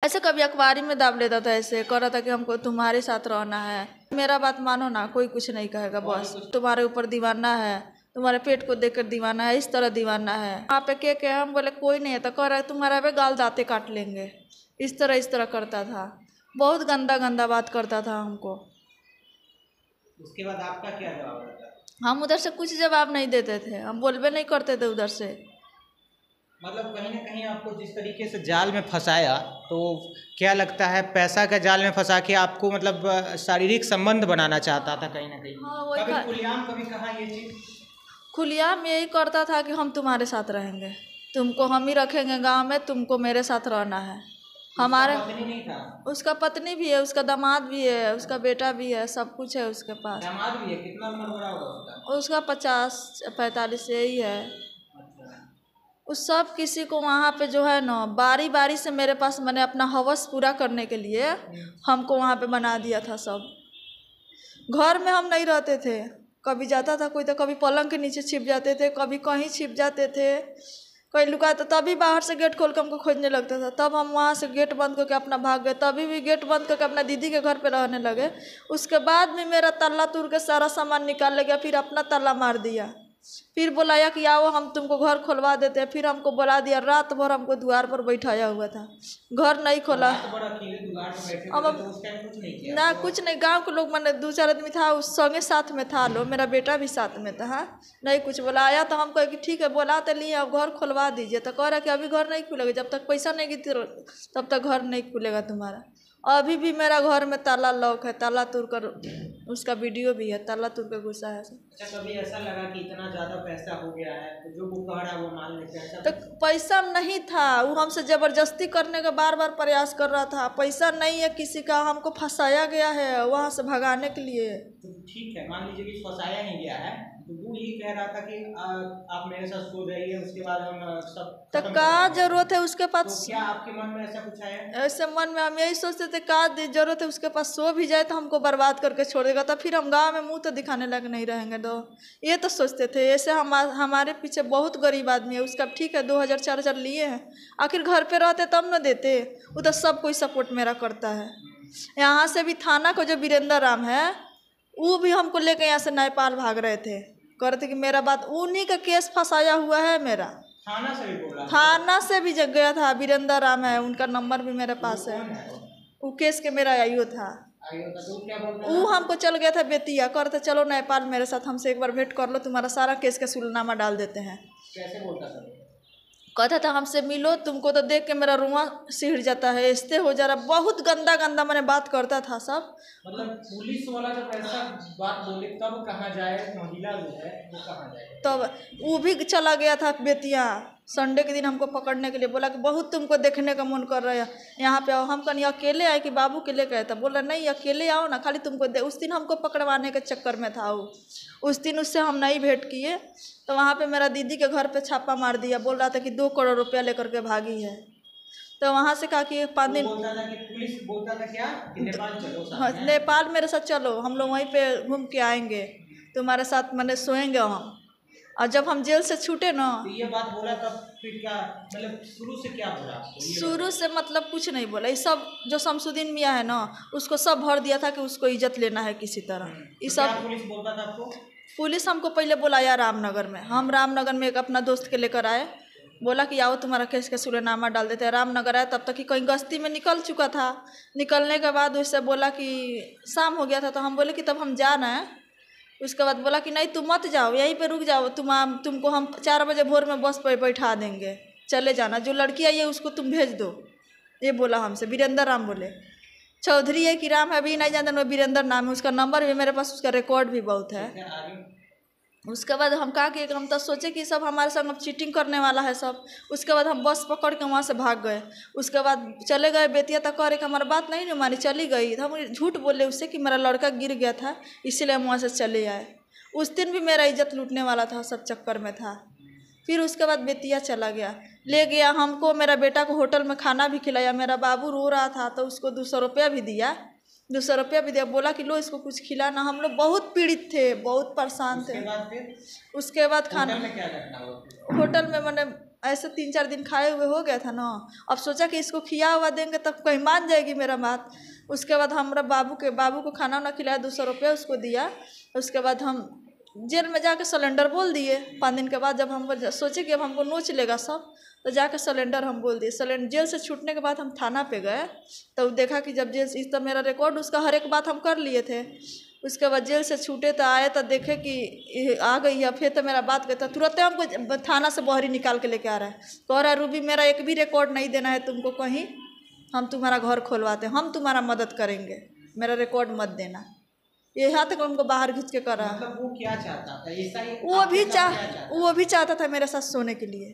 ऐसे कभी अखबारी में दाब लेता था, ऐसे कर रहा था कि हमको तुम्हारे साथ रहना है। मेरा बात मानो ना, कोई कुछ नहीं कहेगा, बस तुम्हारे ऊपर दीवाना है, तुम्हारे पेट को देखकर दीवाना है, इस तरह दीवाना है। वहाँ पे के हम बोले कोई नहीं है, तो कह रहा है तुम्हारा पे गाल दाते काट लेंगे। इस तरह करता था, बहुत गंदा गंदा बात करता था हमको। उसके बाद आपका क्या जवाब रहता? हम उधर से कुछ जवाब नहीं देते थे, हम बोलबे नहीं करते थे उधर से। मतलब कहीं ना कहीं आपको जिस तरीके से जाल में फंसाया, तो क्या लगता है पैसा का जाल में फंसा के आपको मतलब शारीरिक संबंध बनाना चाहता था कहीं ना कहीं? हाँ, कभी खुलेआम कभी कहा ये चीज? खुलेआम यही करता था कि हम तुम्हारे साथ रहेंगे, तुमको हम ही रखेंगे गांव में, तुमको मेरे साथ रहना है। हमारे पत्नी नहीं था? उसका पत्नी भी है, उसका दामाद भी है, उसका बेटा भी है, सब कुछ है उसके पास। दामाद भी है? कितना उम्र बड़ा होगा उसका 50-45 यही है। अच्छा। उस सब किसी को वहाँ पे जो है ना, बारी बारी से मेरे पास, मैंने अपना हवस पूरा करने के लिए हमको वहाँ पे बना दिया था सब। घर में हम नहीं रहते थे, कभी जाता था कोई तो कभी पलंग के नीचे छिप जाते थे, कभी कहीं छिप जाते थे, कोई लुका तो तभी बाहर से गेट खोल के हमको खोजने लगता था। तब हम वहाँ से गेट बंद करके अपना भाग गए, तभी भी गेट बंद करके अपना दीदी के घर पे रहने लगे। उसके बाद भी मेरा ताला तोड़ के सारा सामान निकाल ले गया, फिर अपना ताला मार दिया, फिर बुलाया कि आओ हम तुमको घर खुलवा देते हैं। फिर हमको बुला दिया, रात भर हमको द्वार पर बैठाया हुआ था, घर नहीं खोला। अब ना कुछ नहीं, गांव के लोग मैंने 2-4 आदमी था उस संगे साथ में था, लो मेरा बेटा भी साथ में था। हाँ, नहीं कुछ बुलाया तो हम कहे कि ठीक है बुला तो लिए, अब घर खुलवा दीजिए। तो कह रहा कि अभी घर नहीं खुलेगा, जब तक पैसा नहीं गिरती तब तक घर नहीं खुलेगा तुम्हारा। अभी भी मेरा घर में ताला लॉक है, ताला तोड़ कर, उसका वीडियो भी है, ताला तोड़ के घुसा है। अच्छा, कभी ऐसा लगा कि इतना ज़्यादा पैसा हो गया है तो जो वो कह रहा है वो मान लेते हैं? तो पैसा नहीं था, वो हमसे ज़बरदस्ती करने का बार बार प्रयास कर रहा था। पैसा नहीं है किसी का, हमको फंसाया गया है वहाँ से भगाने के लिए। तो ठीक है, मान लीजिए कि फंसाया नहीं गया है, तो वो ये कह रहा था कि आप मेरे साथ सो जाइए, उसके बाद हम सब। तो का जरूरत है उसके पास? तो क्या आपके मन में ऐसा कुछ आया? ऐसे मन में हम यही सोचते थे, का जरूरत है उसके पास, सो भी जाए तो हमको बर्बाद करके छोड़ देगा, तो फिर हम गाँव में मुँह तो दिखाने लग नहीं रहेंगे। तो ये तो सोचते थे। ऐसे हमारे पीछे बहुत गरीब आदमी है, उसका ठीक है 2000-4000 लिए हैं, आखिर घर पे रहते तब न देते। वो तो सब कोई सपोर्ट मेरा करता है। यहाँ से भी थाना को जो वीरेंद्र राम है, वो भी हमको लेके यहाँ से नेपाल भाग रहे थे, कह रहे थे कि मेरा बात, उन्हीं का केस फंसाया हुआ है मेरा। थाना से भी बोला? थाना से भी जग गया था, वीरेंद्र राम है, उनका नंबर भी मेरे पास है। वो केस के मेरा आईओ था। वो हमको चल गया था बेतिया, करते चलो नेपाल मेरे साथ, हमसे एक बार भेंट कर लो, तुम्हारा सारा केस का सुलनामा डाल देते हैं। कैसे बोलता था? कहता था हमसे मिलो, तुमको तो देख के मेरा रुआ सिहर जाता है, ऐसे हो जा रहा। बहुत गंदा गंदा मैंने बात करता था सब। मतलब पुलिस वाला जब ऐसा बात बोले तब कहाँ जाए, महिला जो है वो कहाँ जाए? तब वो भी चला गया था बेतिया, संडे के दिन हमको पकड़ने के लिए, बोला कि बहुत तुमको देखने का मन कर रहा है, यहाँ पे आओ। हम कहीं अकेले आए कि बाबू के लेकर आए? था, बोल रहा नहीं अकेले आओ ना, खाली तुमको उस दिन हमको पकड़वाने के चक्कर में था वो। उस दिन उससे हम नहीं भेंट किए, तो वहाँ पे मेरा दीदी के घर पे छापा मार दिया, बोल रहा था कि 2 करोड़ रुपया लेकर के भागी है। तो वहाँ से कहा कि 5 दिन बोलता था कि पुलिस बोलता था क्या कि नेपाल चलो साथ हाँ, में? नेपाल मेरे साथ चलो, हम लोग वहीं पे घूम के आएंगे, तुम्हारे साथ मैंने सोएंगे हम। और जब हम जेल से छूटे ना, तो ये बात बोला तब फिर क्या, मतलब शुरू से क्या बोला? शुरू से मतलब कुछ नहीं बोला। ये सब जो शमसुद्दीन मियाँ है ना, उसको सब भर दिया था कि उसको इज्जत लेना है किसी तरह। ये सब पुलिस बोलता था आपको? पुलिस हमको पहले बुलाया रामनगर में, हम रामनगर में एक अपना दोस्त के लेकर आए, बोला कि आओ तुम्हारा केस का सुलहनामा डाल देते हैं। रामनगर आया, तब तक कि कहीं गश्ती में निकल चुका था। निकलने के बाद उससे बोला कि शाम हो गया था, तो हम बोले कि तब हम जा रहे हैं। उसके बाद बोला कि नहीं तुम मत जाओ, यहीं पे रुक जाओ, तुमको हम 4 बजे भोर में बस पर बैठा देंगे, चले जाना, जो लड़की आई है उसको तुम भेज दो, ये बोला हमसे। वीरेंद्र राम बोले, चौधरी है कि राम है अभी नहीं जानते, मैं वीरेंद्र नाम है, उसका नंबर भी मेरे पास, उसका रिकॉर्ड भी बहुत है। उसके बाद हम कहा कि हम तो सोचे कि सब हमारे संग चीटिंग करने वाला है सब। उसके बाद हम बस पकड़ के वहाँ से भाग गए। उसके बाद चले गए बेतिया तक, कह रहे कि हमारी बात नहीं मानी, चली गई। तो हम झूठ बोले उससे कि मेरा लड़का गिर गया था, इसीलिए हम वहाँ से चले आए। उस दिन भी मेरा इज्जत लूटने वाला था, सब चक्कर में था। फिर उसके बाद बेतिया चला गया, ले गया हमको, मेरा बेटा को होटल में खाना भी खिलाया। मेरा बाबू रो रहा था तो उसको 200 रुपया भी दिया, 200 रुपया भी दिया, बोला कि लो इसको कुछ खिलाना। हम लोग बहुत पीड़ित थे, बहुत परेशान थे। उसके बाद खाना में क्या घटना हुआ? होटल में मैंने ऐसे 3-4 दिन खाए हुए हो गया था ना, अब सोचा कि इसको खिया हुआ देंगे तब कहीं मान जाएगी मेरा बात। उसके बाद हमारा बाबू को खाना वाना खिलाया, 200 रुपया उसको दिया। उसके बाद हम जेल में जाके सिलेंडर बोल दिए। 5 दिन के बाद जब हम सोचे कि अब हमको नोच लेगा सब, तो जाके सिलेंडर हम बोल दिए। जेल से छूटने के बाद हम थाना पे गए, तो देखा कि जब जेल से, इस तो मेरा रिकॉर्ड उसका हर एक बात हम कर लिए थे। उसके बाद जेल से छूटे तो आए तो देखे कि आ गई है। फिर तो मेरा बात कहता, तुरंत हमको थाना से बहरी निकाल के लेके आ रहा है। कह रहा है रूबी मेरा एक भी रिकॉर्ड नहीं देना है तुमको कहीं, हम तुम्हारा घर खोलवाते, हम तुम्हारा मदद करेंगे, मेरा रिकॉर्ड मत देना। ये यहाँ तक उनको बाहर खींच के कर रहा है। मतलब वो क्या चाहता था? ऐसा ही वो भी चाहता था मेरे साथ सोने के लिए।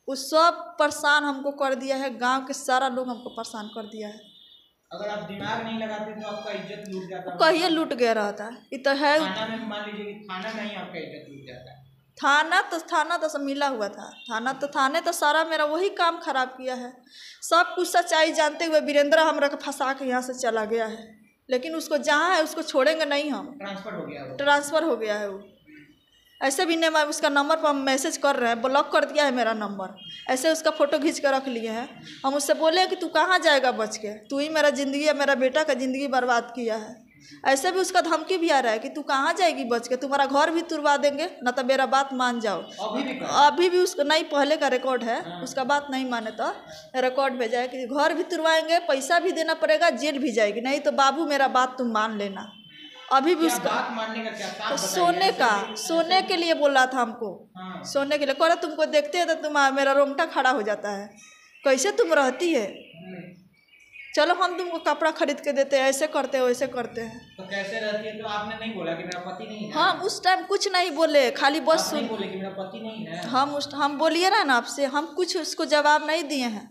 वो सब परेशान हमको कर दिया है, गांव के सारा लोग हमको परेशान कर दिया है। अगर आप दिमाग नहीं लगाते तो आपका इज्जत लूट जाता। कहिए लूट गया रहता है। ये तो है, थाना में मान लीजिए कि थाना में ही आपका इज्जत लूट जाता है। थाना तो सब मिला हुआ था। थाने तो सारा मेरा वही काम खराब किया है। सब कुछ सच्चाई जानते हुए वीरेंद्र हमरा के फंसा के यहाँ से चला गया है, लेकिन उसको जहाँ है उसको छोड़ेंगे नहीं हम। ट्रांसफ़र हो गया है वो। ऐसे भी नहीं, उसका नंबर पर हम मैसेज कर रहे हैं, ब्लॉक कर दिया है मेरा नंबर। ऐसे उसका फ़ोटो खींच कर रख लिए हैं। हम उससे बोले कि तू कहाँ जाएगा बच के, तू ही मेरा ज़िंदगी, मेरा बेटा का ज़िंदगी बर्बाद किया है। ऐसे भी उसका धमकी भी आ रहा है कि तू कहाँ जाएगी बच के, तुम्हारा घर भी तुड़वा देंगे, ना तो मेरा बात मान जाओ। अभी भी उसको नहीं, पहले का रिकॉर्ड है, उसका बात नहीं माने तो रिकॉर्ड भेजा है कि घर भी तुड़वाएंगे, पैसा भी देना पड़ेगा, जेल भी जाएगी, नहीं तो बाबू मेरा बात तुम मान लेना। अभी भी उसका बात मानने का क्या काम? तो सोने के लिए बोल रहा था हमको। सोने के लिए कह रहा, तुमको देखते हैं तो तुम मेरा रोंगटा खड़ा हो जाता है, कैसे तुम रहती है, चलो हम तुमको कपड़ा खरीद के देते हैं, ऐसे करते हैं वैसे करते हैं। तो कैसे रहती है? तो आपने नहीं बोला कि मेरा पति नहीं है? हाँ, उस टाइम कुछ नहीं बोले, खाली बस सुन बोले कि मेरा पति नहीं है। हम बोलिए ना आपसे, हम कुछ उसको जवाब नहीं दिए हैं।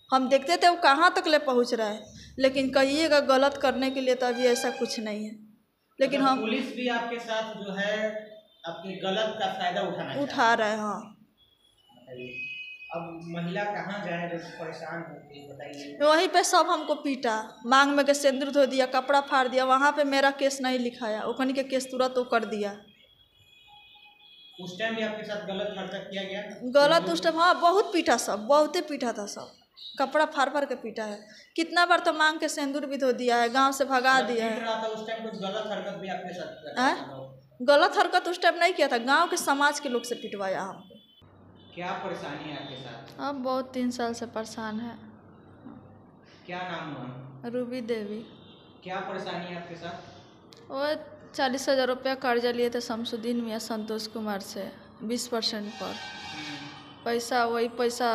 हम देखते थे वो कहाँ तक ले पहुँच रहा है, लेकिन कहिएगा गलत करने के लिए तो अभी ऐसा कुछ नहीं है। लेकिन हम पुलिस भी आपके साथ जो है आपके गलत का फायदा उठा रहे हैं। हाँ, अब महिला कहाँ जाए जब परेशान होती है, बताइए। वहीं पे सब हमको पीटा, मांग में के सिंदूर धो दिया, कपड़ा फाड़ दिया। वहाँ पे मेरा केस नहीं लिखाया, ओखनी के केस तुरंत वो कर दिया। उस टाइम भी आपके साथ गलत हरकत किया गया? गलत उस टाइम, हाँ, बहुत पीटा, सब बहुते पीटा था, सब कपड़ा फाड़ फाड़ के पीटा है। कितना बार तो मांग के सिंदूर भी धो दिया है, गांव से भगा दिया है। उस टाइम कुछ गलत हरकत भी आपके साथ? गलत हरकत उस टाइम नहीं किया था, गांव के समाज के लोग से पिटवाया हमको। क्या परेशानी है आपके साथ? अब बहुत 3 साल से परेशान है। क्या नाम है? रूबी देवी। क्या परेशानी है आपके साथ? वो 40,000 रुपया कर्जा लिए थे शमसुद्दीन मियाँ संतोष कुमार से 20% पर। पैसा, वही पैसा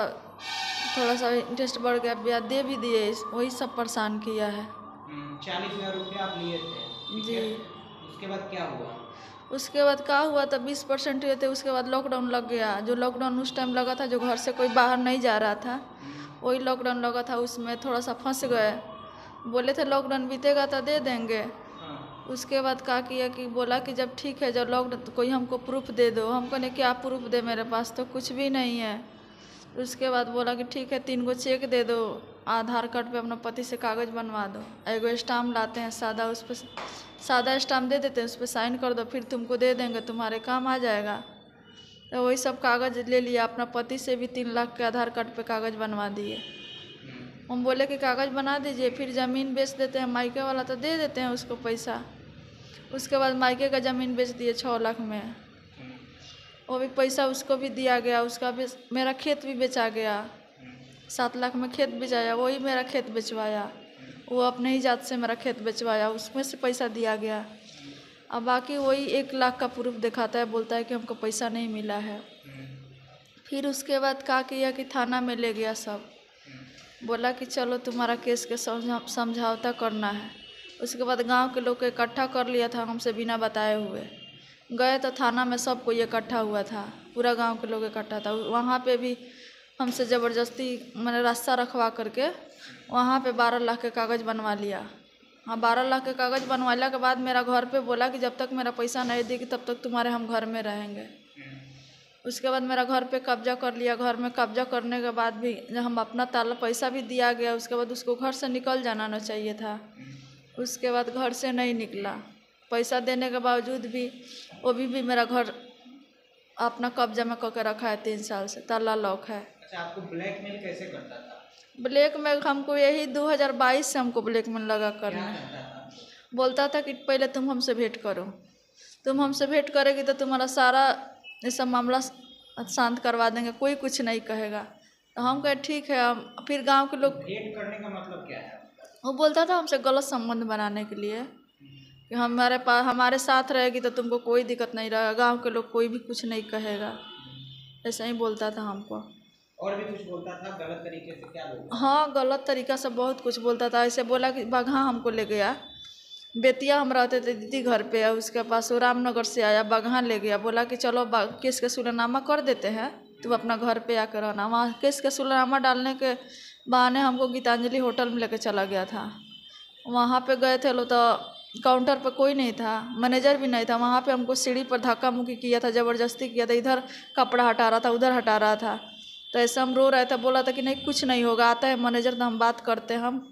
थोड़ा सा इंटरेस्ट बढ़ गया, ब्याज दे भी दिए, वही सब परेशान किया है। 40,000 रुपया आप लिए थे? जी। उसके बाद क्या हुआ? उसके बाद क्या हुआ, तब 20% हुए थे। उसके बाद लॉकडाउन लग गया। जो लॉकडाउन उस टाइम लगा था, जो घर से कोई बाहर नहीं जा रहा था, वही लॉकडाउन लगा था, उसमें थोड़ा सा फंस गए। बोले थे लॉकडाउन बीतेगा तो दे देंगे। उसके बाद क्या किया कि बोला कि जब ठीक है, जब लॉकडाउन कोई हमको प्रूफ दे दो। हमको ने क्या प्रूफ दे, मेरे पास तो कुछ भी नहीं है। उसके बाद बोला कि ठीक है 3 गो चेक दे दो, आधार कार्ड पे अपना पति से कागज़ बनवा दो, एगो स्टाम्प लाते हैं सादा, उस पर सादा स्टाम्प दे देते हैं, उस पर साइन कर दो, फिर तुमको दे देंगे, तुम्हारे काम आ जाएगा। तो वही सब कागज़ ले लिया। अपना पति से भी 3 लाख के आधार कार्ड पे कागज़ बनवा दिए। हम बोले कि कागज़ बना दीजिए, फिर ज़मीन बेच देते हैं, मायके वाला तो दे देते हैं उसको पैसा। उसके बाद मायके का ज़मीन बेच दिए 6 लाख में, वो भी पैसा उसको भी दिया गया। उसका भी, मेरा खेत भी बेचा गया, 7 लाख में खेत बेचाया, वही मेरा खेत बेचवाया। वो अपने ही जात से मेरा खेत बेचवाया, उसमें से पैसा दिया गया। अब बाकी वही 1 लाख का प्रूफ दिखाता है, बोलता है कि हमको पैसा नहीं मिला है। फिर उसके बाद क्या किया कि थाना में ले गया सब, बोला कि चलो तुम्हारा केस के समझौता करना है। उसके बाद गांव के लोग को इकट्ठा कर लिया था, हमसे बिना बताए हुए गए तो थाना में सब कोई इकट्ठा हुआ था, पूरा गांव के लोग इकट्ठा था। वहाँ पे भी हमसे ज़बरदस्ती मैंने रास्ता रखवा करके वहाँ पे 12 लाख के कागज़ बनवा लिया। हाँ, 12 लाख के कागज़ बनवाने के बाद मेरा घर पे बोला कि जब तक मेरा पैसा नहीं देगी तब तक तुम्हारे हम घर में रहेंगे। उसके बाद मेरा घर पे कब्जा कर लिया। घर में कब्जा करने के बाद भी जब हम अपना ताला, पैसा भी दिया गया, उसके बाद उसको घर से निकल जाना चाहिए था। उसके बाद घर से नहीं निकला, पैसा देने के बावजूद भी वो भी मेरा घर अपना कब्जा में करके रखा है 3 साल से, ताला लॉक है। अच्छा, आपको ब्लैकमेल कैसे करता था? ब्लैकमेल हमको यही 2022 से हमको ब्लैकमेल लगा क्या करना। करता था? बोलता था कि पहले तुम हमसे भेंट करो, तुम हमसे भेंट करेगी तो तुम्हारा सारा ये सब मामला शांत करवा देंगे, कोई कुछ नहीं कहेगा। तो हम कहे ठीक है। हम फिर गांव के लोग, भेंट करने का मतलब क्या है? वो बोलता था हमसे गलत संबंध बनाने के लिए कि हमारे साथ रहेगी तो तुमको कोई दिक्कत नहीं रहेगा, गांव के लोग कोई भी कुछ नहीं कहेगा, ऐसा ही बोलता था हमको। और भी कुछ बोलता था गलत तरीके से? क्या बोलता? हाँ, गलत तरीका से बहुत कुछ बोलता था। ऐसे बोला कि बगहा हमको ले गया, बेतिया हम रहते थे दीदी घर पे, उसके पास वो रामनगर से आया, बगहा ले गया, बोला कि चलो केस का सुलहनामा कर देते हैं, तुम अपना घर पे आकर रहना। वहाँ केस का सुलहनामा डालने के बहाने हमको गीतांजलि होटल में लेके चला गया था। वहाँ पे गए थे लोग तो काउंटर पर कोई नहीं था, मैनेजर भी नहीं था। वहाँ पे हमको सीढ़ी पर धक्का मुक्की किया था, ज़बरदस्ती किया था, इधर कपड़ा हटा रहा था, उधर हटा रहा था। तो ऐसे हम रो रहे थे, बोला था कि नहीं कुछ नहीं होगा, आता है मैनेजर तो हम बात करते हैं, हम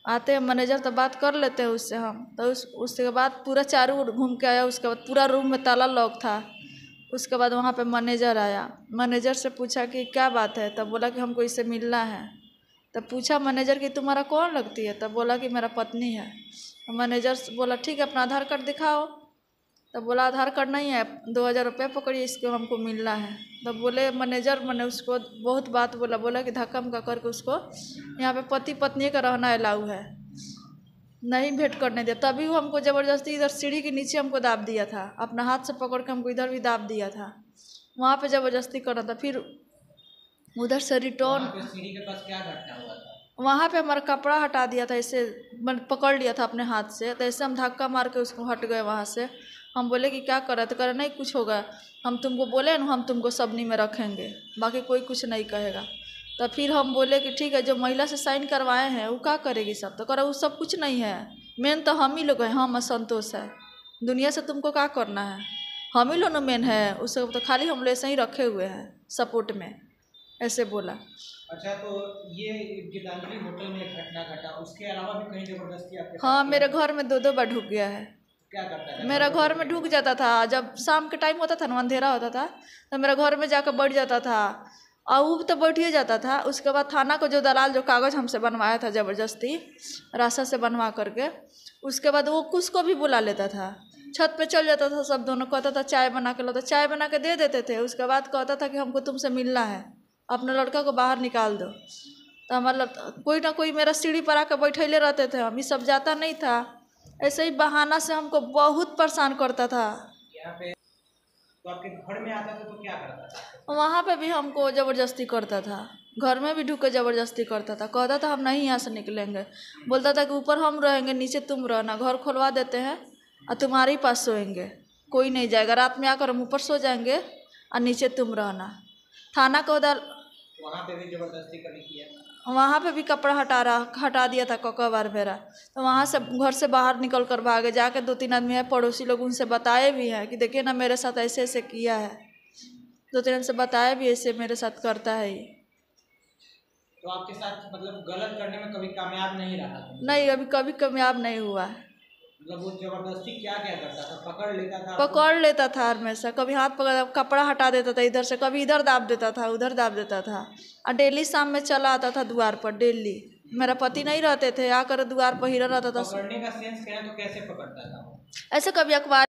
आते हैं मैनेजर तो बात कर लेते हैं उससे हम। तो उसके बाद पूरा चारों ओर घूम के आया, उसके बाद पूरा रूम में ताला लॉक था। उसके बाद वहाँ पे मैनेजर आया, मैनेजर से पूछा कि क्या बात है, तब बोला कि हमको इससे मिलना है। तब पूछा मैनेजर कि तुम्हारा कौन लगती है, तब बोला कि मेरा पत्नी है। तो मैनेजर बोला ठीक है अपना आधार कार्ड दिखाओ। तब बोला आधार कार्ड नहीं है, 2000 रुपये पकड़िए, इसको हमको मिलना है। तब बोले मैनेजर, मैंने उसको बहुत बात बोला कि धक्का मुक्का करके उसको यहाँ पे पति पत्नी का रहना अलाउ है, नहीं भेंट करने दिया। तभी वो हमको ज़बरदस्ती इधर सीढ़ी के नीचे हमको दाब दिया था, अपना हाथ से पकड़ के हमको इधर भी दाब दिया था, वहाँ पे ज़बरदस्ती करना था। फिर उधर से रिटर्न, सीढ़ी के पास क्या घटना हुआ था? वहाँ पे हमारा कपड़ा हटा दिया था, ऐसे पकड़ लिया था अपने हाथ से, तो ऐसे हम धक्का मार के उसको हट गए वहाँ से। हम बोले कि क्या कर रहे, तो करे नहीं कुछ होगा, हम तुमको बोले ना हम तुमको सबनी में रखेंगे, बाकी कोई कुछ नहीं कहेगा। तो फिर हम बोले कि ठीक है, जो महिला से साइन करवाए हैं वो क्या करेगी सब, तो करे वो सब कुछ नहीं है, मेन तो हम ही लोग हैं, हम असंतोष है, दुनिया से तुमको क्या करना है, हम ही लोग मेन है, उससे तो खाली हम लोग ऐसे ही रखे हुए हैं सपोर्ट में, ऐसे बोला। अच्छा, तो ये गीतांजलि होटल में एक घटना घटा, उसके अलावा भी कहीं जबरदस्ती आपके? हाँ, मेरे घर में 2 बार ढुक गया है। क्या करता है? मेरा घर में ढुक जाता था, जब शाम के टाइम होता था ना, अंधेरा होता था, तो मेरा घर में जाकर बैठ जाता था, और वो तो बैठ ही जाता था। उसके बाद थाना को जो दलाल जो कागज़ हमसे बनवाया था ज़बरदस्ती रास्ता से बनवा करके, उसके बाद वो उसको भी बुला लेता था, छत पे चल जाता था, सब दोनों कहता था चाय बना के लो, तो चाय बना के दे देते थे। उसके बाद कहता था कि हमको तुमसे मिलना है, अपने लड़का को बाहर निकाल दो। तो हमारा कोई ना कोई मेरा सीढ़ी पर आकर बैठेले रहते थे, हम ये सब जाता नहीं था, ऐसे ही बहाना से हमको बहुत परेशान करता था। यहाँ पे तो आपके घर में आता था तो क्या करता था? वहाँ पे भी हमको ज़बरदस्ती करता था, घर में भी ढुक के ज़बरदस्ती करता था, कहता था हम नहीं यहाँ से निकलेंगे, बोलता था कि ऊपर हम रहेंगे नीचे तुम रहना, घर खुलवा देते हैं और तुम्हारे ही पास सोएंगे, कोई नहीं जाएगा, रात में आकर हम ऊपर सो जाएंगे और नीचे तुम रहना। थाना को वहाँ पे भी जबरदस्ती कभी किया? वहाँ पे भी कपड़ा हटा दिया था कई बार मेरा। तो वहाँ से घर से बाहर निकल कर भागे, जाके 2-3 आदमी है पड़ोसी लोग, उनसे बताए भी हैं कि देखिए ना मेरे साथ ऐसे ऐसे किया है, 2-3 से बताया भी ऐसे मेरे साथ करता है ये। तो आपके साथ मतलब गलत करने में कभी कामयाब नहीं रहा? नहीं, अभी कभी कामयाब नहीं हुआ है। मतलब वो जबरदस्ती क्या क्या करता था? पकड़ लेता था? पकड़ लेता था हमेशा, कभी हाथ पकड़, कपड़ा हटा देता था इधर से, कभी इधर दाब देता था, उधर दाब देता था। और डेली शाम में चला आता था द्वार पर, डेली मेरा पति नहीं रहते थे, आकर द्वार पर हीरा रहता था। पकड़ने का सेंस क्या है, तो कैसे पकड़ता था? ऐसे कभी अखबार